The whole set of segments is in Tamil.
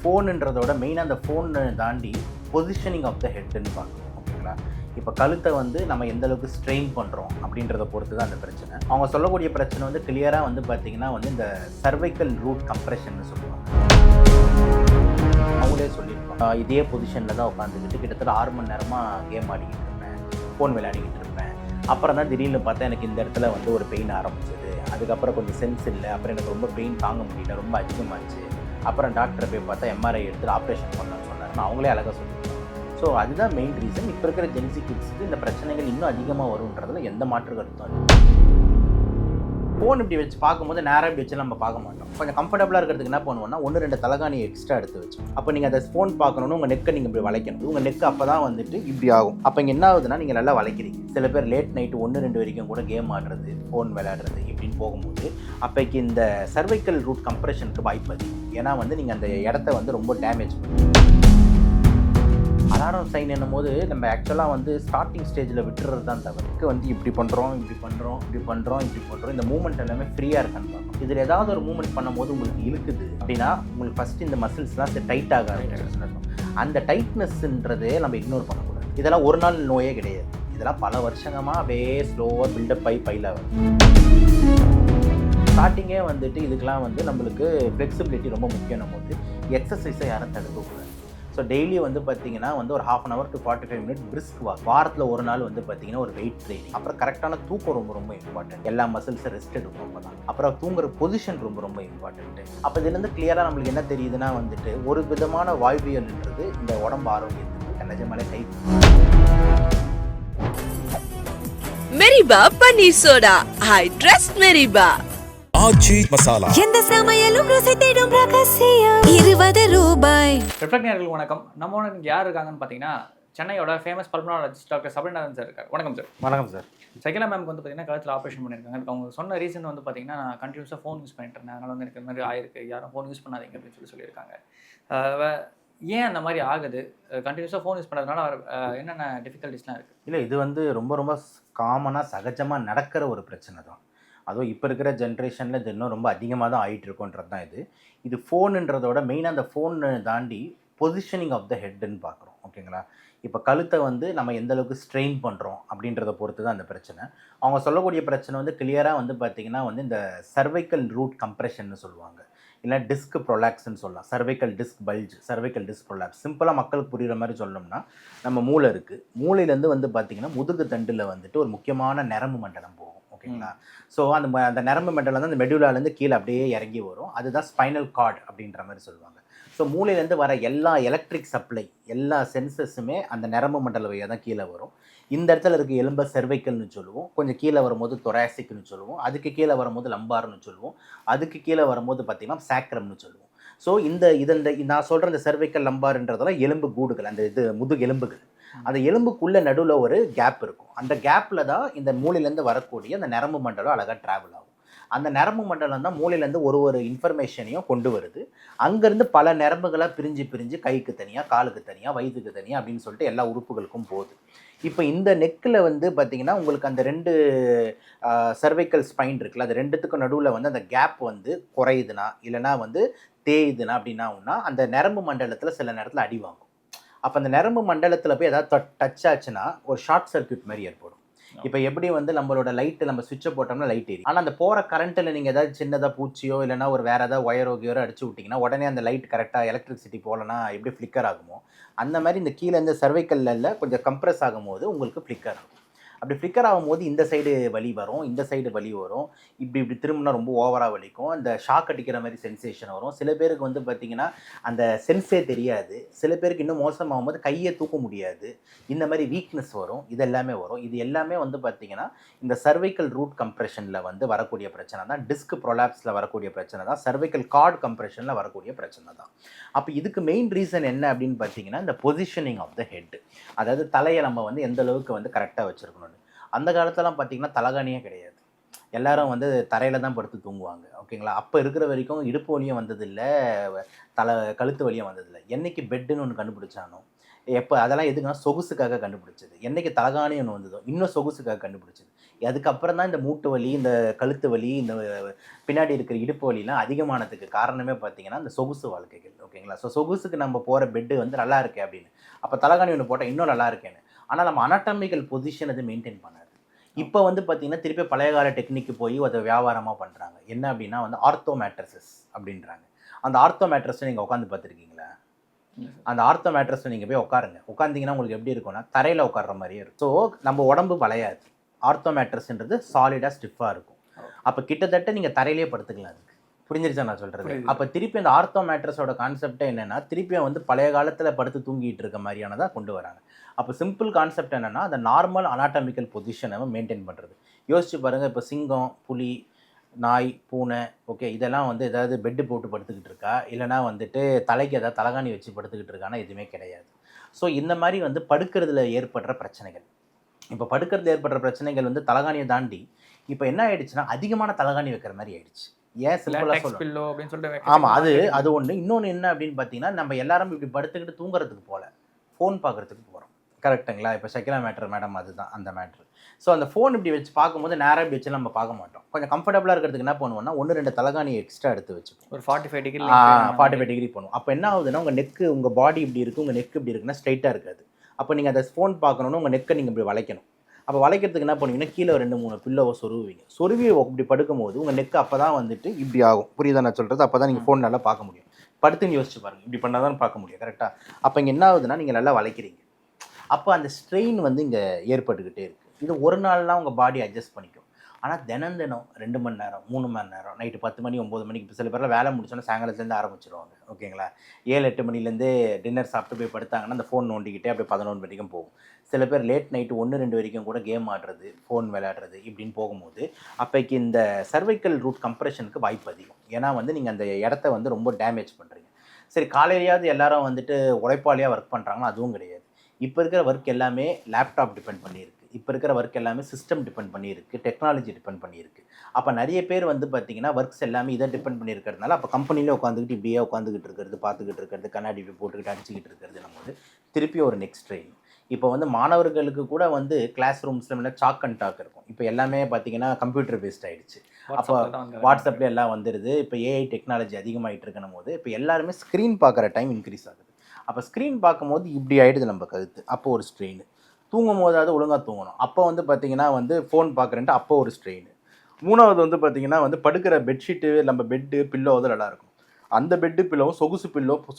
ஃபோனுன்றதோட மெயினாக அந்த ஃபோனை தாண்டி பொசிஷனிங் ஆஃப் த ஹெட்னு பார்க்கணும். ஓகேங்களா? இப்போ கழுத்தை வந்து நம்ம எந்த அளவுக்கு ஸ்ட்ரெயின் பண்ணுறோம் அப்படின்றத பொறுத்து தான் அந்த பிரச்சனை. அவங்க சொல்லக்கூடிய பிரச்சனை வந்து கிளியராக வந்து பார்த்திங்கன்னா வந்து இந்த சர்வைக்கல் ரூட் கம்ப்ரெஷன்னு சொல்லுவாங்க. அவங்களே சொல்லியிருப்பாங்க, இதே பொசிஷனில் தான் உட்காந்துக்கிட்டு கிட்டத்தட்ட 6 மணி நேரமாக கேம் ஆடிக்கிட்டு இருப்பேன், ஃபோன் விளையாடிக்கிட்டு இருப்பேன். அப்புறம் தான் திடீர்னு பார்த்தா எனக்கு இந்த இடத்துல வந்து ஒரு பெயின் ஆரம்பிச்சது. அதுக்கப்புறம் கொஞ்சம் சென்ஸ் இல்லை. அப்புறம் எனக்கு ரொம்ப பெயின் தாங்க முடியல, ரொம்ப அதிகமாச்சு. அப்புறம் டாக்டரை போய் பார்த்தா எம்ஆர்ஐ எடுத்து ஆப்ரேஷன் பண்ணணும்னு சொன்னார். அவங்களே அழகாக சொல்லியிருக்காங்க. ஸோ அதுதான் மெயின் ரீசன். இப்போ இருக்கிற ஜென்சி கிட்ஸுக்கு இந்த பிரச்சனைகள் இன்னும் அதிகமாக வரும்ன்றதுல எந்த மாற்று கருத்தும் இல்லை. ஃபோன் இப்படி வச்சு பார்க்கும்போது நேராக இப்படி வச்சு நம்ம பார்க்க மாட்டோம். கொஞ்சம் கம்ஃபர்டபுளாக இருக்கிறதுக்கு என்ன பண்ணுவோம்னா 1-2 தலகாணியை எக்ஸ்ட்ரா எடுத்து வச்சு, அப்போ நீங்கள் அதை ஃபோன் பார்க்கணுன்னு உங்கள் நெக்கை நீங்கள் இப்படி வளைக்கணும். உங்கள் நெக்கு அப்போ தான் வந்துட்டு இப்படி ஆகும். அப்போ இங்கே என்ன ஆகுதுன்னா நீங்கள் நல்லா வளைக்கிறீங்க. சில பேர் லேட் நைட்டு 1-2 வரைக்கும் கூட கேம் ஆடுறது, ஃபோன் விளையாடுறது இப்படின்னு போகும்போது அப்போக்கு இந்த சர்வைக்கல் ரூட் கம்ப்ரெஷனுக்கு வாய்ப்பு அதிகம். ஏன்னா வந்து நீங்கள் அந்த இடத்த வந்து ரொம்ப டேமேஜ் பண்ணுவீங்க. அலாரம் சைன் என்னும் போது நம்ம ஆக்சுவலாக வந்து ஸ்டார்டிங் ஸ்டேஜில் விட்டுறது தான் தவிர வந்து இப்படி பண்ணுறோம், இந்த மூமெண்ட் எல்லாமே ஃப்ரீயாக இருக்கான்னு பார்க்கணும். இதில் ஏதாவது ஒரு மூமெண்ட் பண்ணும்போது உங்களுக்கு இழுக்குது அப்படின்னா உங்களுக்கு ஃபஸ்ட்டு இந்த மசில்ஸ்லாம் டைட் ஆக ஆரம்பிச்சிருக்கும். அந்த டைட்னஸ்ன்றதே நம்ம இக்னோர் பண்ணக்கூடாது. இதெல்லாம் ஒரு நாள் நோயே கிடையாது. இதெல்லாம் பல வருஷங்கமாக அப்படியே ஸ்லோவாக பில்டப் ஆகி பைல் ஆகும். ஸ்டார்டிங்கே வந்துட்டு இதுக்கெலாம் வந்து நம்மளுக்கு ஃப்ளெக்சிபிலிட்டி ரொம்ப முக்கியம் போது எக்ஸசைஸை யாரும் தடுக்கக்கூடாது. ஸோ டெய்லி வந்து பார்த்தீங்கன்னா வந்து ஒரு 1/2 hour to 45 minutes brisk walk, வாரத்தில் ஒரு நாள் வந்து பார்த்தீங்கன்னா ஒரு வெயிட் ட்ரைனிங், அப்புறம் கரெக்டான தூக்கம் ரொம்ப ரொம்ப இம்பார்ட்டன்ட். எல்லா மசில்ஸும் ரெஸ்ட் எடுக்கும். அப்போ தான் அப்புறம் தூங்குற பொசிஷன் ரொம்ப ரொம்ப இம்பார்ட்டன்ட்டு. அப்போ இதுலேருந்து கிளியராக நம்மளுக்கு என்ன தெரியுதுன்னா வந்துட்டு ஒரு விதமான வாழ்வியல்ன்றது இந்த உடம்பு ஆரோக்கியத்துக்கு நிஜமாலே கை. மெரிபா paneer soda, I trust Meriba. Aachi masala, எந்த சமையலும் ருசி தேடும் ரகசியம் 20 ரூபாய். ரிஃப்ளெக்ட் நேயர்களுக்கு வணக்கம். நம்ம யார் இருக்காங்கன்னு பார்த்தீங்கன்னா சென்னையோட famous pulmonologist doctor Sabarinathan sir இருக்கார். வணக்கம் சார். வணக்கம் சார். சகிலா மேம்க்கு வந்து பார்த்தீங்கன்னா கழுத்தில் ஆப்ரேஷன் பண்ணியிருக்காங்க. அவங்க சொன்ன ரீசன் வந்து பார்த்தீங்கன்னா கண்டினியூஸாக ஃபோன் யூஸ் பண்ணிட்டு இருந்தேன், அதனால் வந்து எனக்கு இந்த மாதிரி ஆயிருக்கு, யாரும் ஃபோன் யூஸ் பண்ணாதீங்க அப்படின்னு சொல்லியிருக்காங்க. ஏன் அந்த மாதிரி ஆகுது? கண்டினியூஸாக ஃபோன் யூஸ் பண்ணுறதுனால என்னென்ன டிஃபிகல்ட்டிஸ்லாம் இருக்குது? இல்லை, இது வந்து ரொம்ப ரொம்ப காமனாக சகஜமாக நடக்கிற ஒரு பிரச்சனை தான். அதுவும் இப்போ இருக்கிற ஜென்ரேஷனில் இது இன்னும் ரொம்ப அதிகமாக தான் ஆகிட்டு இருக்கோன்றது தான் இது ஃபோனுன்றதோட மெயினாக அந்த ஃபோனை தாண்டி பொசிஷனிங் ஆஃப் த ஹெட்னு பார்க்குறோம். ஓகேங்களா? இப்போ கழுத்தை வந்து நம்ம எந்த அளவுக்கு ஸ்ட்ரெயின் பண்ணுறோம் அப்படின்றத பொறுத்து தான் அந்த பிரச்சனை. அவங்க சொல்லக்கூடிய பிரச்சனை வந்து கிளியராக வந்து பார்த்திங்கன்னா வந்து இந்த சர்வைக்கல் ரூட் கம்ப்ரெஷன்னு சொல்லுவாங்க, இல்லை டிஸ்க் ப்ரொலாக்ஸ்ன்னு சொல்லலாம். Cervical disc bulge, cervical disc prolapse. சிம்பிளாக மக்களுக்கு புரிகிற மாதிரி சொல்லணும்னா நம்ம மூளை இருக்குது, மூளையிலேருந்து வந்து பார்த்திங்கன்னா முதுகு தண்டில் வந்துட்டு ஒரு முக்கியமான நரம்பு மண்டலம் போகும். ஓகேங்களா? ஸோ அந்த நரம்பு மண்டலம் தான் அந்த மெடுலாலேருந்து கீழே அப்படியே இறங்கி வரும். அதுதான் ஸ்பைனல் கார்டு அப்படின்ற மாதிரி சொல்லுவாங்க. ஸோ மூளையிலேருந்து வர எல்லா எலக்ட்ரிக் சப்ளை, எல்லா சென்சஸுமே அந்த நரம்பு மண்டல வழியாக தான் கீழே வரும். இந்த இடத்துல இருக்க எலும்பை செர்வைக்கல்னு சொல்லுவோம், கொஞ்சம் கீழே வரும்போது தொராசிக்னு சொல்லுவோம், அதுக்கு கீழே வரும்போது லம்பார்னு சொல்லுவோம், அதுக்கு கீழே வரும்போது பார்த்திங்கன்னா சாக்ரம்னு சொல்லுவோம். ஸோ இந்த நான் சொல்கிற இந்த செர்வைக்கல் லம்பார்ன்றதெல்லாம் எலும்பு கூடுகள், அந்த முதுகு எலும்புகள். அந்த எலும்புக்குள்ளே நடுவில் ஒரு கேப் இருக்கும். அந்த கேப்பில் தான் இந்த மூளையிலேருந்து வரக்கூடிய அந்த நரம்பு மண்டலம் அழகாக ட்ராவல் ஆகும். அந்த நரம்பு மண்டலம் தான் மூளையிலேருந்து ஒரு இன்ஃபர்மேஷனையும் கொண்டு வருது. அங்கேருந்து பல நரம்புகளாக பிரிஞ்சு கைக்கு தனியாக, காலுக்கு தனியாக, வயிற்றுக்கு தனியாக அப்படின்னு சொல்லிட்டு எல்லா உறுப்புகளுக்கும் போகுது. இப்போ இந்த நெக்கில் வந்து பார்த்திங்கன்னா உங்களுக்கு அந்த 2 சர்வைக்கல் ஸ்பைன் இருக்குல்ல, அது 2த்துக்கும் நடுவில் வந்து அந்த கேப் வந்து குறையுதுன்னா இல்லைனா வந்து தேயுதுன்னா அப்படின்னா அந்த நரம்பு மண்டலத்தில் சில நேரத்தில் அடி வாங்கும். அப்போ அந்த நரம்பு மண்டலத்தில் போய் ஏதாவது டச் ஆச்சுன்னா ஒரு ஷார்ட் சர்க்யூட் மாதிரி ஏற்படும். இப்போ எப்படி வந்து நம்மளோட லைட்டு நம்ம சுவிட்சை போட்டோம்னா லைட் எரியும். ஆனால் அந்த போகிற கரண்ட்டில் நீங்கள் ஏதாவது சின்னதாக பூச்சியோ இல்லைனா ஒரு வேறு ஏதாவது ஒயரோ அடிச்சு விட்டிங்கன்னா உடனே அந்த லைட் கரெக்டாக எலக்ட்ரிசிட்டி போகலன்னா எப்படி ஃப்ளிக்கர் ஆகுமோ அந்த மாதிரி இந்த கீழே இந்த சர்வைக்கல்ல கொஞ்சம் கம்ப்ரெஸ் ஆகும்போது உங்களுக்கு ஃப்ளிக்கர் ஆகும். அப்படி ஃப்ளிக்கர் ஆகும்போது இந்த சைடு வலி வரும், இந்த சைடு வலி வரும், இப்படி திரும்பினா ரொம்ப ஓவராக வலிக்கும், அந்த ஷாக் அடிக்கிற மாதிரி சென்சேஷன் வரும். சில பேருக்கு வந்து பார்த்திங்கன்னா அந்த சென்ஸே தெரியாது, சில பேருக்கு இன்னும் மோசமாகும் போது கையை தூக்க முடியாது, இந்த மாதிரி வீக்னஸ் வரும். இது எல்லாமே வரும். இது எல்லாமே வந்து பார்த்திங்கன்னா இந்த சர்வைக்கல் ரூட் கம்ப்ரெஷனில் வந்து வரக்கூடிய பிரச்சனை தான், டிஸ்க் ப்ரொலாப்ஸில் வரக்கூடிய பிரச்சனை தான், சர்வைக்கல் கார்டு கம்ப்ரெஷனில் வரக்கூடிய பிரச்சனை தான். அப்போ இதுக்கு மெயின் ரீசன் என்ன அப்படின்னு பார்த்தீங்கன்னா இந்த பொசிஷனிங் ஆஃப் த ஹெட், அதாவது தலையை நம்ம வந்து எந்த அளவுக்கு வந்து கரெக்டாக வச்சுருக்கணும். அந்த காலத்தெல்லாம் பார்த்திங்கன்னா தலகாணியே கிடையாது, எல்லாரும் வந்து தரையில் தான் படுத்து தூங்குவாங்க. ஓகேங்களா? அப்போ இருக்கிற வரைக்கும் இடுப்பு வலியும் வந்ததில்லை, கழுத்து வலியும் வந்ததில்லை. என்றைக்கு பெட்டுன்னு ஒன்று கண்டுபிடிச்சானோ, எப்போ அதெல்லாம் எதுக்குன்னா சொகுசுக்காக கண்டுபிடிச்சது. என்றைக்கு தலகாணி ஒன்று வந்ததோ இன்னும் சொகுசுக்காக கண்டுபிடிச்சது. அதுக்கப்புறம் தான் இந்த மூட்டு வலி, இந்த கழுத்து வலி, இந்த பின்னாடி இருக்கிற இடுப்பு வலிலாம் அதிகமானதுக்கு காரணமே பார்த்தீங்கன்னா இந்த சொகுசு வாழ்க்கைகள். ஓகேங்களா? ஸோ சொகுசுக்கு நம்ம போகிற பெட்டு வந்து நல்லா இருக்கே அப்படின்னு. அப்போ தலகாணி ஒன்று போட்டால் இன்னும் நல்லா இருக்கேன்னு. ஆனால் நம்ம அனாட்டமிக்கல் பொசிஷன் அது மெயின்டைன் பண்ணாது. இப்போ வந்து பார்த்தீங்கன்னா திருப்பி பழைய கால டெக்னிக்கு போய் அதை வியாபாரமாக பண்ணுறாங்க. என்ன அப்படின்னா வந்து ஆர்த்தோ மேட்ரஸஸ் அப்படின்றாங்க. அந்த ஆர்த்தோ மேட்ரஸை நீங்கள் உட்காந்து பார்த்துருக்கீங்களா? அந்த ஆர்த்தோ மேட்ரஸில் நீங்கள் போய் உட்காருங்க. உட்காந்திங்கன்னா உங்களுக்கு எப்படி இருக்கும்னா தரையில் உட்கார்ற மாதிரியே இருக்கும். ஸோ நம்ம உடம்பு வளையாது. ஆர்த்தோ மேட்ரஸ்ன்றது சாலிடாக ஸ்டிஃபாக இருக்கும். அப்போ கிட்டத்தட்ட நீங்கள் தரையிலே படுத்துக்கலாம். அதுக்கு புரிஞ்சிருச்சா நான் சொல்கிறது? அப்போ திருப்பி அந்த ஆர்த்தோ மேட்ரஸோட கான்செப்டே என்னென்னா திருப்பியும் வந்து பழைய காலத்தில் படுத்து தூங்கிட்டு இருக்க மாதிரியானதாக கொண்டு வராங்க. அப்போ சிம்பிள் கான்செப்ட் என்னென்னா அந்த நார்மல் அனாட்டமிக்கல் பொசிஷனை மெயின்டைன் பண்ணுறது. யோசிச்சு பாருங்கள், இப்போ சிங்கம், புலி, நாய், பூனை, ஓகே, இதெல்லாம் வந்து ஏதாவது பெட்டு போட்டு படுத்துக்கிட்டு இருக்கா, இல்லைனா வந்துட்டு தலைக்கு ஏதாவது தலகாணி வச்சு படுத்துக்கிட்டு இருக்கானா? எதுவுமே கிடையாது. ஸோ இந்த மாதிரி வந்து படுக்கிறதுல ஏற்படுற பிரச்சனைகள், இப்போ படுக்கிறதுல ஏற்படுற பிரச்சனைகள் வந்து தலகாணியை தாண்டி இப்போ என்ன ஆயிடுச்சுன்னா அதிகமான தலகாணி வைக்கிற மாதிரி ஆயிடுச்சு. ஏன் சிம்பிளாக சொல்லணும்? ஆமாம், அது ஒன்று. இன்னொன்று என்ன அப்படின்னு பார்த்தீங்கன்னா நம்ம எல்லாரும் இப்படி படுத்துக்கிட்டு தூங்குறதுக்கு போகல, ஃபோன் பார்க்குறதுக்கு போகிறோம். கரெக்டுங்களா? இப்போ ஷக்கிலா மேடம் அதுதான் அந்த மேட்ரு. ஸோ அந்த ஃபோன் இப்படி வச்சு பார்க்கும்போது நேராக இப்படி வச்சு நம்ம பார்க்க மாட்டோம். கொஞ்சம் கம்ஃபர்டபுளாக இருக்கிறதுக்கு என்ன பண்ணுவோம்னா 1-2 தலகாணி எக்ஸ்ட்ரா எடுத்து வச்சுப்போம். ஒரு 45 டிகிரி பண்ணுவோம். அப்போ என்ன ஆகுதுன்னா உங்கள் நெக்கு, உங்கள் பாடி இப்படி இருக்குது, உங்கள் நெக் இப்படி இருக்குன்னா ஸ்ட்ரைட்டாக இருக்காது. அப்போ நீங்கள் அதை ஃபோன் பார்க்கணுன்னு உங்கள் நெக்கை நீங்கள் இப்படி வளைக்கணும். அப்போ வளைக்கிறதுக்கு என்ன பண்ணுவீங்கன்னா கீழே 2-3 பில்லோவை சொருவீங்க. சொருவி இப்படி படுக்கும்போது உங்கள் நெக்கு அப்போ தான் வந்துட்டு இப்படி ஆகும். புரியுதா நான் சொல்கிறது? அப்போ தான் நீங்கள் ஃபோன் நல்லா பார்க்க முடியும். படுத்துன்னு யோசிச்சு பாருங்கள், இப்படி பண்ணால் தான் பார்க்க முடியும். கரெக்டாக? அப்போ இங்கே என்ன ஆகுதுன்னா நீங்கள் நல்லா வளைக்கிறீங்க. அப்போ அந்த ஸ்ட்ரெயின் வந்து இங்கே ஏற்பட்டுக்கிட்டே இருக்குது. இது ஒரு நாள்லாம் உங்கள் பாடி அட்ஜஸ்ட் பண்ணிக்கும். ஆனால் தினம் 2 மணி நேரம், 3 மணி நேரம், நைட்டு 10 மணி 9 மணிக்கு, இப்போ சில பேர்லாம் வேலை முடிச்சோன்னா சாயங்காலத்துலேருந்து ஆரம்பிச்சிருவாங்க. ஓகேங்களா? 7-8 மணிலேருந்தே டின்னர் சாப்பிட்டு போய் படுத்தாங்கன்னா அந்த ஃபோன் நோண்டிக்கிட்டே அப்படியே 11 வரைக்கும் போகும். சில பேர் லேட் நைட்டு 1-2 வரைக்கும் கூட கேம் ஆடுறது, ஃபோன் விளையாடுறது இப்படின்னு போகும்போது அப்போக்கு இந்த சர்வைக்கல் ரூட் கம்ப்ரெஷனுக்கு வாய்ப்பு அதிகம். ஏன்னா வந்து நீங்கள் அந்த இடத்த வந்து ரொம்ப டேமேஜ் பண்ணுறீங்க. சரி, காலையிலையாவது எல்லாரும் வந்துட்டு உழைப்பாளியாக ஒர்க் பண்ணுறாங்கன்னா அதுவும் கிடையாது. இப்போ இருக்கிற ஒர்க் எல்லாமே லேப்டாப் டிபெண்ட் பண்ணியிருக்கு. இப்போ இருக்கிற ஒர்க் எல்லாமே சிஸ்டம் டிபெண்ட் பண்ணியிருக்கு, டெக்னாலஜி டிபெண்ட் பண்ணியிருக்கு. அப்போ நிறைய பேர் வந்து பார்த்திங்கன்னா ஒர்க்ஸ் எல்லாமே இதை டிபெண்ட் பண்ணியிருக்கிறதுனால அப்போ கம்பெனிலே உட்காந்துக்கிட்டு இப்படியே உட்காந்துக்கிட்டு இருக்கிறது, பார்த்துக்கிட்டு இருக்கிறது, கண்ணாடி இப்படி போட்டுக்கிட்டு அடிச்சுக்கிட்டு இருக்கிறது நம்ம வந்து திருப்பி ஒரு நெக்ஸ்ட் ட்ரெயின். இப்போ வந்து மாணவர்களுக்கு கூட வந்து கிளாஸ் ரூம்ஸில் சாக் அண்ட் டாக் இருக்கும். இப்போ எல்லாமே பார்த்திங்கன்னா கம்ப்யூட்டர் பேஸ்ட் ஆகிடுச்சு. அப்போ வாட்ஸ்அப்பில் எல்லாம் வந்துடுது. இப்போ ஏஐ டெக்னாலஜி அதிகமாகிட்டு இருக்கணும் போது இப்போ எல்லாருமே ஸ்க்ரீன் பார்க்குற டைம் இன்க்ரீஸ் ஆகுது. அப்போ ஸ்க்ரீன் பார்க்கும்போது இப்படி ஆகிடுது நம்ம கழுத்து. அப்போ ஒரு ஸ்ட்ரெயின். தூங்கும் போதாவது ஒழுங்காக தூங்கணும். அப்போ வந்து பார்த்திங்கன்னா வந்து ஃபோன் பார்க்குறேன்ட்டு அப்போ ஒரு ஸ்ட்ரெயின். 3வது வந்து பார்த்திங்கன்னா வந்து படுக்கிற பெட்ஷீட்டு, நம்ம பெட்டு, பில்லோ வந்து நல்லாயிருக்கும். அந்த பெட்டு பில்லோவும்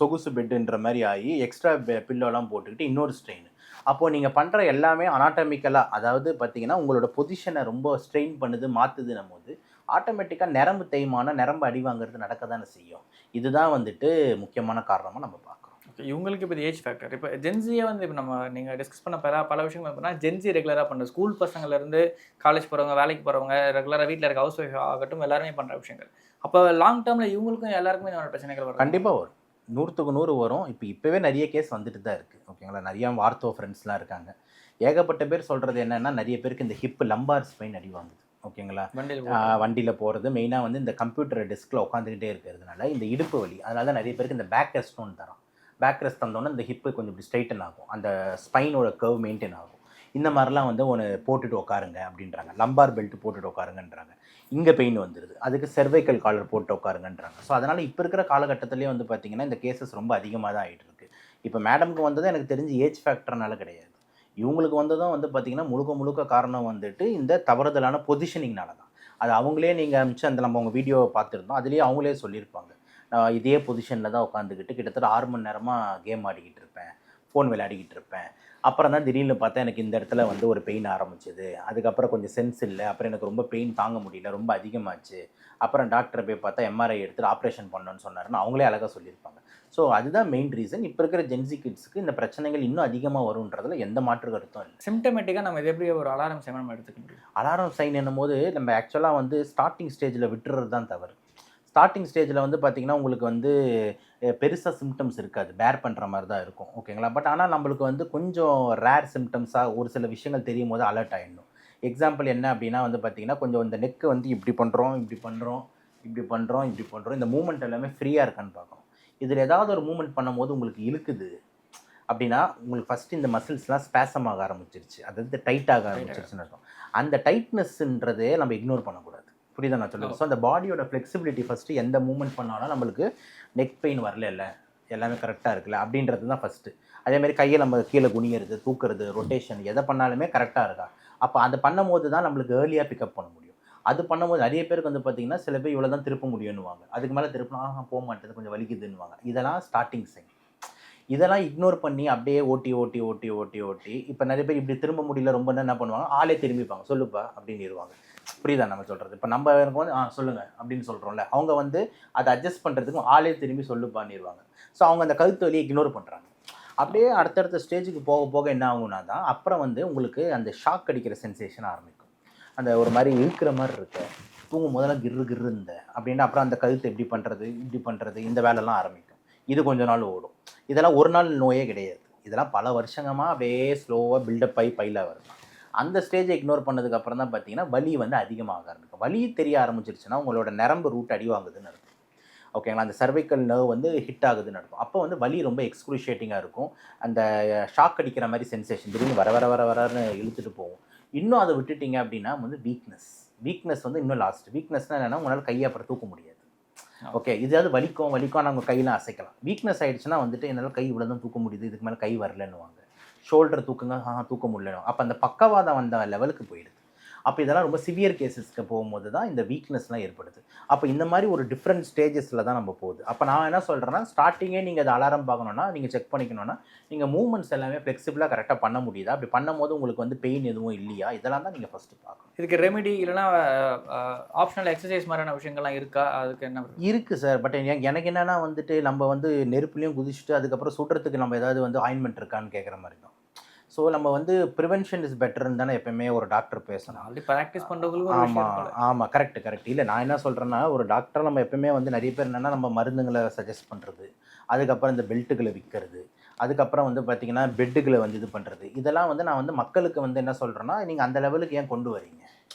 சொகுசு பெட்டுன்ற மாதிரி ஆகி எக்ஸ்ட்ரா பில்லோலாம் போட்டுக்கிட்டு இன்னொரு ஸ்ட்ரெயின். அப்போது நீங்கள் பண்ணுற எல்லாமே அனாட்டமிக்கலாக, அதாவது பார்த்திங்கன்னா உங்களோட பொசிஷனை ரொம்ப ஸ்ட்ரெயின் பண்ணுது, மாற்றுதுன்னும் போது ஆட்டோமேட்டிக்காக நரம்பு தேய்மானம், நரம்பு அடி வாங்குறது நடக்க தானே செய்யும். இதுதான் வந்துட்டு முக்கியமான காரணமாக நம்ம பார்க்குறோம். இவங்களுக்கு இப்போ ஏஜ் ஃபேக்டர். இப்போ ஜென்சியை வந்து இப்போ நீங்கள் டிஸ்கஸ் பண்ண பல விஷயங்கள் எப்படின்னா ஜென்சி ரெகுலராக பண்ணுற ஸ்கூல் பசங்கள்லேருந்து காலேஜ் போகிறவங்க, வேலைக்கு போகிறவங்க, ரெகுலராக வீட்டில் இருக்க ஹவுஸ் ஒய்ஃப் ஆகட்டும் எல்லாருமே பண்ணுற விஷயங்கள். அப்போ லாங் டேர்மில் இவங்களுக்கும் எல்லாருக்குமே இந்த பிரச்சனைகள் வரும். கண்டிப்பாக வரும். 100க்கு 100 வரும். இப்போவே நிறைய கேஸ் வந்துட்டு தான் இருக்குது. ஓகேங்களா? நிறையா வார்த்தோ ஃப்ரெண்ட்ஸ்லாம் இருக்காங்க. ஏகப்பட்ட பேர் சொல்கிறது என்னென்னா நிறைய பேருக்கு இந்த ஹிப்பு லம்பார் ஸ்பைன் அடி வாங்குது. ஓகேங்களா? வண்டியில் போகிறது மெயினாக வந்து இந்த கம்ப்யூட்டர் டெஸ்கில் உட்காந்துக்கிட்டே இருக்கிறதுனால இந்த இடுப்பு வலி. அதனால தான் நிறைய பேருக்கு இந்த பேக் ரெஸ்ட்னு தரோம். பேக் ரெஸ்ட் தந்தோன்னே இந்த ஹிப்பு கொஞ்சம் இப்படி ஸ்ட்ரைட்டன் ஆகும், அந்த ஸ்பைனோட கர்வ் மெயின்டைன் ஆகும். இந்த மாதிரிலாம் வந்து ஒன்று போட்டுட்டு உட்காருங்க அப்படின்றாங்க. லம்பார் பெல்ட் போட்டுட்டு உட்காருங்கன்றாங்க. இங்கே பெயின் வந்துடுது, அதுக்கு செர்வைக்கல் காலர் போட்டு உட்காருங்கன்றாங்க. ஸோ அதனால் இப்போ இருக்கிற காலகட்டத்திலே வந்து பார்த்திங்கன்னா இந்த கேசஸ் ரொம்ப அதிகமாக தான் ஆகிட்டு இருக்குது. இப்போ மேடம்க்கு வந்ததும் எனக்கு தெரிஞ்சு ஏஜ் ஃபேக்டர்னால கிடையாது. இவங்களுக்கு வந்ததும் வந்து பார்த்திங்கன்னா முழுக்க காரணம் வந்துட்டு இந்த தவறுதலான பொசிஷனிங்னால தான். அது அவங்களே நீங்கள் அனுப்பிச்சு அந்த நம்ம அவங்க வீடியோவை பார்த்துருந்தோம், அதுலேயே அவங்களே சொல்லியிருப்பாங்க. நான் இதே பொசிஷனில் தான் உட்காந்துக்கிட்டு கிட்டத்தட்ட 6 மணி நேரமாக கேம் ஆடிக்கிட்டு இருப்பேன், ஃபோன் விளையாடிக்கிட்டு இருப்பேன். அப்புறம் தான் திடீர்னு பார்த்தா எனக்கு இந்த இடத்துல வந்து ஒரு பெயின் ஆரம்பிச்சிது. அதுக்கப்புறம் கொஞ்சம் சென்ஸ் இல்லை. அப்புறம் எனக்கு ரொம்ப பெயின் தாங்க முடியல, ரொம்ப அதிகமாச்சு. அப்புறம் டாக்டரை போய் பார்த்தா எம்ஆர்ஐ எடுத்துட்டு ஆப்ரேஷன் பண்ணணும்னு சொன்னாருன்னு அவங்களே அழகாக சொல்லியிருப்பாங்க. ஸோ அதுதான் மெயின் ரீசன். இப்போ இருக்கிற ஜென்சி கிட்ஸுக்கு இந்த பிரச்சனைகள் இன்னும் அதிகமாக வரும்ன்றதுல எந்த மாற்று கருத்தும் இல்லை. சிம்டமேட்டிக்காக நம்ம இது எப்படி ஒரு அலாரம் சைன் நம்ம எடுத்துக்க முடியும்? அலாரம் சைன் என்னும் போது நம்ம ஆக்சுவலாக வந்து ஸ்டார்டிங் ஸ்டேஜில் விட்டுறது தான் தவறு. ஸ்டார்டிங் ஸ்டேஜில் வந்து பார்த்திங்கன்னா உங்களுக்கு வந்து பெருசாக சிம்டம்ஸ் இருக்காது, பேர் பண்ணுற மாதிரி தான் இருக்கும். ஓகேங்களா? பட் ஆனால் நம்மளுக்கு வந்து கொஞ்சம் ரேர் சிம்டம்ஸாக ஒரு சில விஷயங்கள் தெரியும் போது அலர்ட் ஆகிடணும். எக்ஸாம்பிள் என்ன அப்படின்னா வந்து பார்த்திங்கன்னா கொஞ்சம் இந்த நெக்கு வந்து இப்படி பண்ணுறோம், இந்த மூமெண்ட் எல்லாமே ஃப்ரீயாக இருக்கான்னு பார்க்கணும். இதில் ஏதாவது ஒரு மூமெண்ட் பண்ணும்போது உங்களுக்கு இழுக்குது அப்படின்னா உங்களுக்கு ஃபஸ்ட்டு இந்த மசில்ஸ்லாம் ஸ்பேசம் ஆக ஆரம்பிச்சிருச்சு, அதாவது டைட் ஆக ஆரம்பிச்சிருச்சுன்னு அர்த்தம். அந்த டைட்னஸ்ன்றதே நம்ம இக்னோர் பண்ணக்கூடாது. புரியுதா நான் சொல்லுறது? ஸோ அந்த பாடியோட ஃப்ளெக்சிபிலிட்டி ஃபஸ்ட்டு எந்த மூவ்மெண்ட் பண்ணாலும் நம்மளுக்கு நெக் பெயின் வரல, இல்லை எல்லாமே கரெக்டாக இருக்குல்ல அப்படின்றது தான் ஃபஸ்ட்டு. அதேமாதிரி கையை நம்ம கீழே குனியறது, தூக்குறது, ரொட்டேஷன் எதை பண்ணாலுமே கரெக்டாக இருக்கா. அப்போ அது பண்ணும்போது தான் நம்மளுக்கு ஏர்லியாக பிக்கப் பண்ண முடியும். அது பண்ணும்போது நிறைய பேருக்கு வந்து பார்த்தீங்கன்னா சில பேர் இவ்வளோ தான் திருப்ப முடியும்னுவாங்க, அதுக்கு மேலே திருப்பினா போக மாட்டேது, கொஞ்சம் வலிக்குதுன்னுவாங்க. இதெல்லாம் ஸ்டார்டிங் சைன். இதெல்லாம் இக்னோர் பண்ணி அப்படியே ஓட்டி ஓட்டி ஓட்டி ஓட்டி ஓட்டி இப்போ நிறைய பேர் இப்படி திரும்ப முடியல ரொம்ப என்ன பண்ணுவாங்க, ஆளே திரும்பிப்பாங்க, சொல்லுப்பா அப்படின்னுருவாங்க. புரியுதா நம்ம சொல்கிறது? இப்போ நம்ம எனக்கு வந்து சொல்லுங்கள் அப்படின்னு சொல்கிறோம்ல, அவங்க வந்து அதை அட்ஜஸ்ட் பண்ணுறதுக்கும் ஆளே திரும்பி சொல்லுப்பான்னிடுவாங்க. ஸோ அவங்க அந்த கழுத்து வலியை இக்னோர் பண்ணுறாங்க. அப்படியே அடுத்தடுத்த ஸ்டேஜுக்கு போக போக என்ன ஆகும்னா தான் அப்புறம் வந்து உங்களுக்கு அந்த ஷாக் அடிக்கிற சென்சேஷன் ஆரம்பிக்கும். அந்த ஒரு மாதிரி இழுக்கிற மாதிரி இருக்கு, தூங்கும் போதெல்லாம் கிரு கிரு இருந்த அப்படின்னா அப்புறம் அந்த கழுத்து எப்படி பண்ணுறது, இப்படி பண்ணுறது, இந்த வேலைலாம் ஆரம்பிக்கும். இது கொஞ்ச நாள் ஓடும். இதெல்லாம் ஒரு நாள் நோயே கிடையாது, இதெல்லாம் பல வருஷங்கமாக அப்படியே ஸ்லோவாக பில்டப் ஆகி பைலாக வருது. அந்த ஸ்டேஜை இக்னோர் பண்ணதுக்கு அப்புறம் தான் பார்த்தீங்கன்னா வலி வந்து அதிகமாக ஆரம்பிக்கும். வலி தெரிய ஆரம்பிச்சிருச்சுன்னா உங்களோட நரம்பு ரூட் அடி வாங்குதுன்னு இருக்கும். ஓகேங்களா? அந்த சர்வைக்கல் நர்வ் வந்து ஹிட் ஆகுதுன்னு இருக்கும். அப்போ வந்து வலி ரொம்ப எக்ஸ்க்ரூஷியேட்டிங்காக இருக்கும். அந்த ஷாக் அடிக்கிற மாதிரி சென்சேஷன் திடீர்னு வர வர வர வரன்னு இழுத்துட்டு போகும். இன்னும் அதை விட்டுட்டிங்க அப்படின்னா வந்து வீக்னஸ் வந்து இன்னும் லாஸ்ட். வீக்னஸ்னால் என்னென்னா உங்களால் கையை அப்புறம் தூக்க முடியாது. ஓகே, இதாவது வலிக்கும் ஆனால் உங்கள் கையெலாம் அசைக்கலாம். வீக்னஸ் ஆகிடுச்சுன்னா வந்துட்டு என்னால் கை இவ்வளோ தான் தூக்க முடியுது, இதுக்கு மேலே கை வரலன்னுவாங்க. ஷோல்டர் தூக்குங்க, தூக்க முடியல. அப்போ அந்த பக்கவாதம் வந்த லெவலுக்கு போயிடுது. அப்போ இதெல்லாம் ரொம்ப சிவியர் கேசஸ்க்கு போகும்போது தான் இந்த வீக்னஸ்லாம் ஏற்படுது. அப்போ இந்த மாதிரி ஒரு டிஃப்ரெண்ட் ஸ்டேஜஸில் தான் நம்ம போகுது. அப்போ நான் என்ன சொல்கிறேன்னா, ஸ்டார்டிங்கே நீங்கள் அதை அலாரம் பார்க்கணுன்னா, நீங்கள் செக் பண்ணிக்கணுன்னா, நீங்கள் மூவ்மெண்ட்ஸ் எல்லாமே ஃப்ளெக்சிபிளாக கரெக்டாக பண்ண முடியுதா, அப்படி பண்ணும்போது உங்களுக்கு வந்து பெயின் எதுவும் இல்லையா, இதெல்லாம் தான் நீங்கள் ஃபஸ்ட்டு பார்க்கணும். இதுக்கு ரெமெடி இல்லைனா ஆப்ஷனல் எக்ஸசைஸ் மாதிரியான விஷயங்கள்லாம் இருக்கா? அதுக்கு என்ன இருக்குது சார். பட் எனக்கு என்னென்னா வந்துட்டு நம்ம வந்து நெருப்புலையும் குதிச்சுட்டு அதுக்கப்புறம் சுடுறதுக்கு நம்ம ஏதாவது வந்து ஆயின்மெண்ட் இருக்கான்னு கேட்குற மாதிரி தான். ஸோ நம்ம வந்து ப்ரிவென்ஷன் இஸ் பெட்டர்ன்னு தானே எப்பவுமே ஒரு டாக்டர் பேசணும். ஆல்ரெடி ப்ராக்டிஸ் பண்ணுறவங்களுக்கு ஆமாம் கரெக்ட். இல்லை நான் என்ன சொல்கிறேன்னா, ஒரு டாக்டர் நம்ம எப்பவுமே வந்து நிறைய பேர் என்னென்னா நம்ம மருந்துங்களை சஜஸ்ட் பண்ணுறது, அதுக்கப்புறம் இந்த பெல்ட்டுகளை விற்கிறது, அதுக்கப்புறம் வந்து பார்த்திங்கன்னா பெட்டுகளை வந்து இது பண்ணுறது, இதெல்லாம் வந்து நான் வந்து மக்களுக்கு வந்து என்ன சொல்கிறேன்னா, நீங்கள் அந்த லெவலுக்கு ஏன் கொண்டு வரீங்க?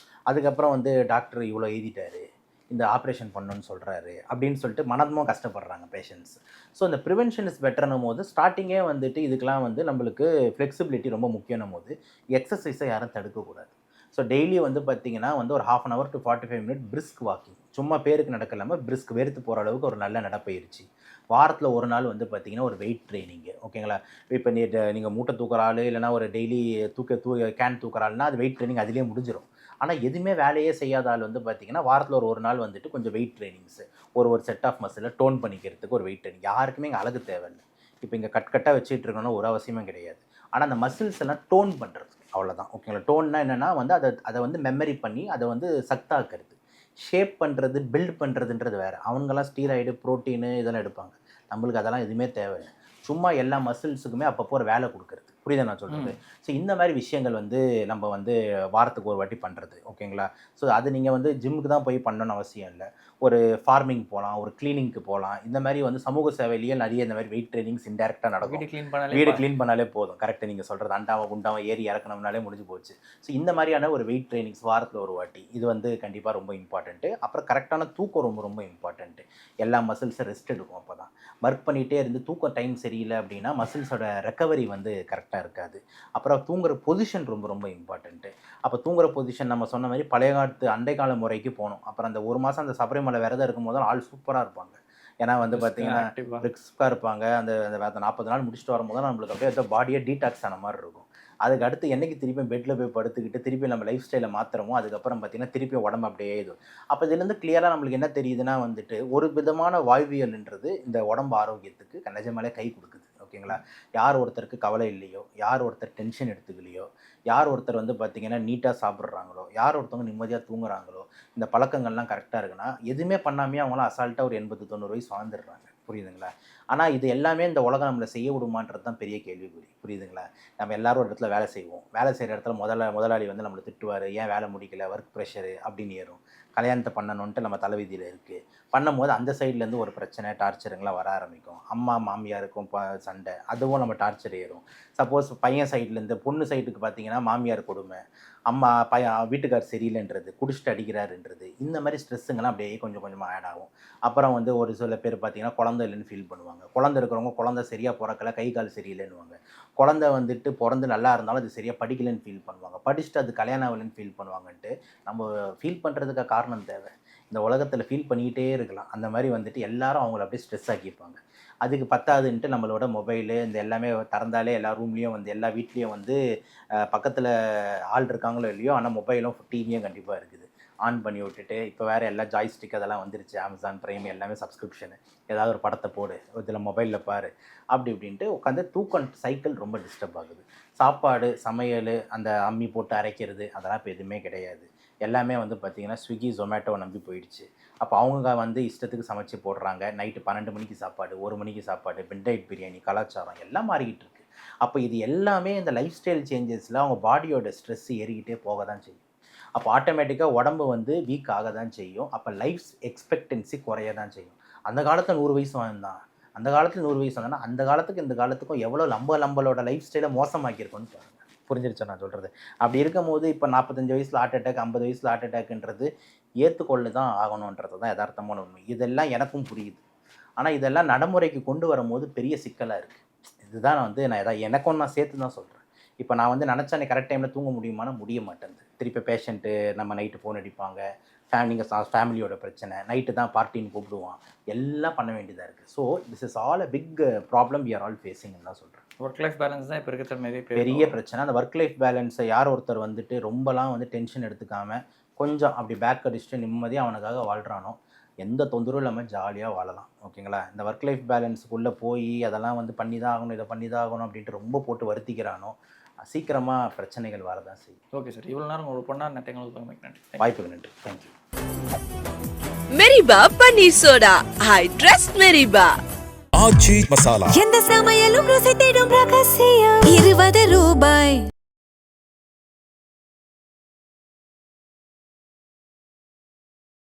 அதுக்கப்புறம் வந்து டாக்டர் இவ்வளோ எழுதிட்டாரு, இந்த ஆப்ரேஷன் பண்ணணும்னு சொல்கிறாரு அப்படின்னு சொல்லிட்டு மனதமும் கஷ்டப்படுறாங்க பேஷண்ட்ஸ். ஸோ இந்த ப்ரிவென்ஷன் இஸ் பெட்டர்னும் போது ஸ்டார்டிங்கே வந்துட்டு இதுக்கெலாம் வந்து நம்மளுக்கு ஃப்ளெக்சிபிலிட்டி ரொம்ப முக்கியம்னும் போது எக்ஸசைஸை யாரும் தடுக்கக்கூடாது. ஸோ டெய்லி வந்து பார்த்திங்கன்னா வந்து ஒரு 1/2 hour to 45 minutes brisk walking, சும்மா பேருக்கு நடக்கலாமல் பிரிஸ்க் வேர்த்து போகிற அளவுக்கு ஒரு நல்ல நடப்பயிற்சி. வாரத்தில் ஒரு நாள் வந்து பார்த்திங்கன்னா ஒரு வெயிட் ட்ரைனிங்கு. ஓகேங்களா? இப்போ நீங்கள் மூட்டை தூக்குற ஆள் இல்லைனா ஒரு டெய்லி கேன் தூக்குற ஆள்னா அது வெயிட் ட்ரைனிங் அதிலே முடிஞ்சிடும். ஆனால் எதுவுமே வேலையே செய்யாத ஆள் வந்து பார்த்திங்கன்னா வாரத்தில் ஒரு நாள் வந்துட்டு கொஞ்சம் வெயிட் ட்ரைனிங்ஸு, ஒரு செட் ஆஃப் மசிலை டோன் பண்ணிக்கிறதுக்கு ஒரு வெயிட் ட்ரைனிங். யாருக்குமே இங்கே அழகு தேவையில்லை. இப்போ இங்கே கட்டாக வச்சுட்டு இருக்கணும்னா ஒரு அவசியமும் கிடையாது. ஆனால் அந்த மசில்ஸ் எல்லாம் டோன் பண்ணுறது அவ்வளோதான். ஓகேங்களா? டோன்னா என்னென்னா வந்து அதை வந்து மெமரி பண்ணி அதை வந்து சத்தாக்குறது. ஷேப் பண்ணுறது, பில்ட் பண்ணுறதுன்றது வேறு. அவங்கெல்லாம் ஸ்டீராய்டு, ப்ரோட்டீனு இதெல்லாம் எடுப்பாங்க. நம்மளுக்கு அதெல்லாம் எதுவுமே தேவையில்லை. சும்மா எல்லா மசில்ஸுக்குமே அப்பப்போ ஒரு வேலை கொடுக்குறது. புரியுதா நான் சொல்கிறது? ஸோ இந்த மாதிரி விஷயங்கள் வந்து நம்ம வந்து வாரத்துக்கு ஒரு வாட்டி பண்ணுறது. ஓகேங்களா? ஸோ அது நீங்கள் வந்து ஜிம்முக்கு தான் போய் பண்ணணும்னு அவசியம் இல்லை. ஒரு ஃபார்மிங் போகலாம், ஒரு கிளீனிங்க்கு போகலாம். இந்த மாதிரி வந்து சமூக சேவையிலேயே நிறைய இந்த மாதிரி வெயிட் ட்ரைனிங்ஸ் இன்டெரக்டாக நடக்கும். வீடு க்ளீன் பண்ணாலே போதும். கரெக்டாக நீங்கள் சொல்கிறது, அண்டாவை குண்டாவை ஏறி இறக்கணும்னாலே முடிஞ்சு போச்சு. ஸோ இந்த மாதிரியான ஒரு வெயிட் ட்ரைனிங்ஸ் வாரத்தில் ஒரு வாட்டி, இது வந்து கண்டிப்பாக ரொம்ப இம்பார்ட்டண்ட்டு. அப்புறம் கரெக்டான தூக்கம் ரொம்ப ரொம்ப இம்பார்ட்டண்ட்டு. எல்லா மசில்ஸும் ரெஸ்ட் எடுக்கும். அப்போ தான் ஒர்க் பண்ணிகிட்டே இருந்து தூக்கம் டைம் சரியில்லை அப்படின்னா மசில்ஸோட ரெக்கவரி வந்து கரெக்டாக இருக்காது. அப்புறம் தூங்குற பொசிஷன் ரொம்ப ரொம்ப இம்பார்ட்டண்ட்டு. அப்போ தூங்குற பொசிஷன் நம்ம சொன்ன மாதிரி பழைய காலத்து அண்டை கால முறைக்கு போகணும். அப்புறம் அந்த ஒரு மாதம் அந்த சபரிமலை விரதம் இருக்கும் போது ஆள் சூப்பராக இருப்பாங்க. ஏன்னா வந்து பார்த்தீங்கன்னா பிரிஸ்காக இருப்பாங்க. அந்த 40 நாள் முடிச்சுட்டு வரும்போது நம்மளுக்கு அப்படியே அந்த பாடியே டீடாக்ஸ் ஆன மாதிரி இருக்கும். அதுக்கு அடுத்து என்றைக்கு திருப்பி பெட்டில் போய் படுத்துக்கிட்டு திருப்பி நம்ம லைஃப் ஸ்டைலை மாற்றுறமோ அதுக்கப்புறம் பார்த்திங்கன்னா திருப்பி உடம்பு அப்படியே இது. அப்போ இதுலேருந்து கிளியராக நம்மளுக்கு என்ன தெரியுதுன்னா வந்துட்டு ஒரு விதமான வாழ்வியல்ன்றது இந்த உடம்பு ஆரோக்கியத்துக்கு நிஜமாலே கை கொடுக்குது. ஓகேங்களா? யார் ஒருத்தருக்கு கவலை இல்லையோ, யார் ஒருத்தர் டென்ஷன் எடுத்துக்கலையோ, யார் ஒருத்தர் வந்து பார்த்திங்கன்னா நீட்டாக சாப்பிட்றாங்களோ, யார் ஒருத்தவங்க நிம்மதியாக தூங்குறாங்களோ, இந்த பழக்கங்கள்லாம் கரெக்டாக இருக்குன்னா எதுவுமே பண்ணாமையே அவங்களாம் அசால்ட்டாக ஒரு 80-90 வயசு வாழ்ந்துடுறாங்க. புரியுதுங்களா? ஆனால் இது எல்லாமே இந்த உலகம் நம்மளை செய்ய விடுமான்றது தான் பெரிய கேள்விக்குறி. புரியுதுங்களா? நம்ம எல்லாரும் ஒரு இடத்துல வேலை செய்வோம். வேலை செய்கிற இடத்துல முதலாளி வந்து நம்மளை திட்டுவார், ஏன் வேலை முடிக்கல, ஒர்க் ப்ரெஷரு அப்படின்னு ஏறும். கல்யாணத்தை பண்ணணுன்ட்டு நம்ம தலைவிதியில் இருக்குது. பண்ணும்போது அந்த சைட்லேருந்து ஒரு பிரச்சனை டார்ச்சருங்களாம் வர ஆரம்பிக்கும். அம்மா மாமியாருக்கும் சண்டை, அதுவும் நம்ம டார்ச்சர் ஏறும். சப்போஸ் பையன் சைட்லேருந்து பொண்ணு சைட்டுக்கு பார்த்தீங்கன்னா மாமியார் கொடுமை, அம்மா வீட்டுக்கார் சரியில்லைன்றது, குடிச்சிட்டு அடிக்கிறாருன்றது, இந்த மாதிரி ஸ்ட்ரெஸ்ஸுங்கெல்லாம் அப்படியே கொஞ்சம் கொஞ்சமாக ஆட் ஆகும். அப்புறம் வந்து ஒரு சில பேர் பார்த்தீங்கன்னா குழந்தை இல்லைன்னு ஃபீல் பண்ணுவாங்க. குழந்தை இருக்கிறவங்க குழந்தை சரியாக பிறக்கல, கை கால் சரியில்லைன்னுவாங்க. குழந்தை வந்துட்டு பிறந்து நல்லா இருந்தாலும் அது சரியாக படிக்கலைன்னு ஃபீல் பண்ணுவாங்க. படிச்சுட்டு அது கல்யாணம் ஆகலைன்னு ஃபீல் பண்ணுவாங்கன்ட்டு நம்ம ஃபீல் பண்ணுறதுக்கு காரணம் தேவை. இந்த உலகத்தில் ஃபீல் பண்ணிக்கிட்டே இருக்கலாம். அந்த மாதிரி வந்துட்டு எல்லாரும் அவங்கள அப்படியே ஸ்ட்ரெஸ் ஆக்கியிருப்பாங்க. அதுக்கு பத்தாதுன்ட்டு நம்மளோட மொபைலு இந்த எல்லாமே திறந்தாலே எல்லா ரூம்லேயும் வந்து எல்லா வீட்லேயும் வந்து பக்கத்தில் ஆள் இருக்காங்களோ இல்லையோ, ஆனால் மொபைலும் டிவியும் கண்டிப்பாக இருக்குது. ஆன் பண்ணி விட்டுட்டு இப்போ வேறு எல்லா ஜாய்ஸ்டிக் அதெல்லாம் வந்துருச்சு. அமேசான் ப்ரைம் எல்லாமே சப்ஸ்கிரிப்ஷனு. ஏதாவது ஒரு படத்தை போடு, இதில் மொபைலில் பாரு, அப்படி இப்படின்ட்டு உட்காந்து தூக்கம் சைக்கிள் ரொம்ப டிஸ்டர்ப் ஆகுது. சாப்பாடு சமையல் அந்த அம்மி போட்டு அரைக்கிறது அதெல்லாம் இப்போ எதுவுமே கிடையாது. எல்லாமே வந்து பார்த்திங்கன்னா ஸ்விக்கி ஜொமேட்டோவை நம்பி போயிடுச்சு. அப்போ அவங்க வந்து இஷ்டத்துக்கு சமைச்சு போடுறாங்க. நைட்டு 12 மணிக்கு சாப்பாடு, 1 மணிக்கு சாப்பாடு, மிட் நைட் பிரியாணி, கலாச்சாரம் எல்லாம் மாறிக்கிட்டு இருக்குது. அப்போ இது எல்லாமே இந்த லைஃப் ஸ்டைல் சேஞ்சஸில் அவங்க பாடியோட ஸ்ட்ரெஸ் ஏறிக்கிட்டே போக தான் செய்யும். அப்போ ஆட்டோமேட்டிக்காக உடம்பு வந்து வீக் ஆக தான் செய்யும். அப்போ லைஃப் எக்ஸ்பெக்டன்சி குறைய தான் செய்யும். அந்த காலத்தில் 100 வயசு வாழ்ந்தான், அந்த காலத்தில் 100 வயசு வந்தாங்கன்னா அந்த காலத்துக்கு இந்த காலத்துக்கும் எவ்வளோ நம்மளோட லைஃப் ஸ்டைலை மோசமாக்கியிருக்கோன்னு பாருங்கள். புரிஞ்சிருச்சா நான் சொல்கிறது? அப்படி இருக்கும்போது இப்போ 45 வயசில் ஹார்ட் அட்டாக், 50 வயசில் ஹார்ட் அட்டாக்ன்றது ஏற்றுக்கொள்ளு தான் ஆகணுன்றது தான் யதார்த்தமான உண்மை. இதெல்லாம் எனக்கும் புரியுது. ஆனால் இதெல்லாம் நடைமுறைக்கு கொண்டு வரும்போது பெரிய சிக்கலாக இருக்குது. இதுதான் வந்து நான் எனக்கும் நான் சேர்த்து தான் சொல்கிறேன். இப்போ நான் வந்து நினச்சா கரெக்ட் டைமில் தூங்க முடியுமானா முடிய மாட்டேங்குது. திருப்பி பேஷண்ட்டு நம்ம நைட்டு ஃபோன் அடிப்பாங்க, ஃபேமிலியோட பிரச்சனை, நைட்டு தான் பார்ட்டின்னு கூப்பிடுவான், எல்லாம் பண்ண வேண்டியதாக இருக்குது. So this is all a big problem we are all ஃபேஸிங்னு தான் சொல்கிறேன். ஒர்க் லைஃப் பேலன்ஸ் தான் இப்போ இருக்கிற பெரிய பிரச்சனை. அந்த ஒர்க் லைஃப் பேலன்ஸை யார் ஒருத்தர் வந்துட்டு ரொம்பலாம் வந்து டென்ஷன் எடுத்துக்காமல் கொஞ்சம் அப்படி பேக் அடிச்சுட்டு நிம்மதியாக அவனுக்காக வாழ்கிறானோ, எந்த தொந்தரவும் இல்லாமல் ஜாலியாக வாழலாம். ஓகேங்களா? இந்த ஒர்க் லைஃப் பேலன்ஸுக்குள்ளே போய் அதெல்லாம் வந்து பண்ணி தான் ஆகணும், இதை பண்ணி தான் ஆகணும் அப்படின்ட்டு ரொம்ப போட்டு வருத்திக்கிறானோ, சீக்கிரமாக பிரச்சனைகள் வரதான் செய்யும். ஓகே சார், இவ்வளோ நேரம் உங்களுக்கு பொண்ணாக நன்றி. வாய்ப்புக்கு நன்றி. Thank you. Meriba paneer soda, I trust Meriba. Aachi masala. எந்த சமையலும் ருசி தேடும் ரகசியம் 20 ரூபாய்.